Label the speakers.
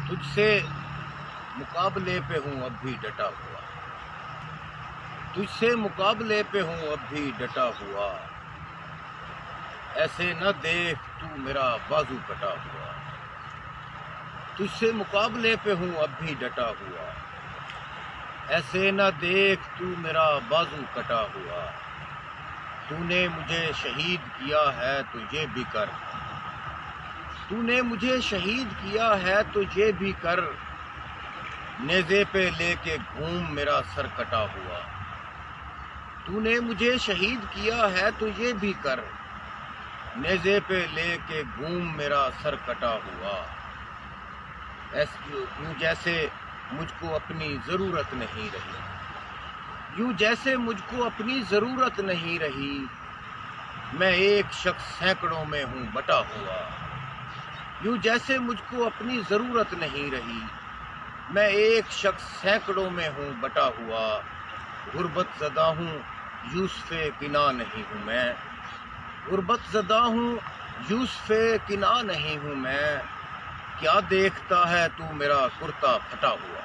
Speaker 1: تجھ سے مقابلے پہ ہوں اب بھی ڈٹا ہوا، تجھ سے مقابلے پہ ہوں اب بھی ڈٹا ہوا، ایسے نہ دیکھ تو میرا بازو کٹا ہوا، تجھ سے مقابلے پہ ہوں اب بھی ڈٹا ہوا، ایسے نہ دیکھ تو میرا بازو کٹا ہوا، تو نے مجھے شہید کیا ہے تو یہ بھی کر، تو نے مجھے شہید کیا ہے تو یہ بھی کر، نیزے پہ لے کے گھوم میرا سر کٹا ہوا، تو نے مجھے شہید کیا ہے تو یہ بھی کر، نیزے پہ لے کے گھوم میرا سر کٹا ہوا، یوں جیسے مجھ کو اپنی ضرورت نہیں رہی، یوں جیسے مجھ کو اپنی ضرورت نہیں رہی، میں ایک شخص سینکڑوں میں ہوں بٹا ہوا، یوں جیسے مجھ کو اپنی ضرورت نہیں رہی، میں ایک شخص سینکڑوں میں ہوں بٹا ہوا، غربت زدہ ہوں یوسف کنا نہیں ہوں میں، غربت زدہ ہوں یوسف کنا نہیں ہوں میں، کیا دیکھتا ہے تو میرا کرتا پھٹا ہوا۔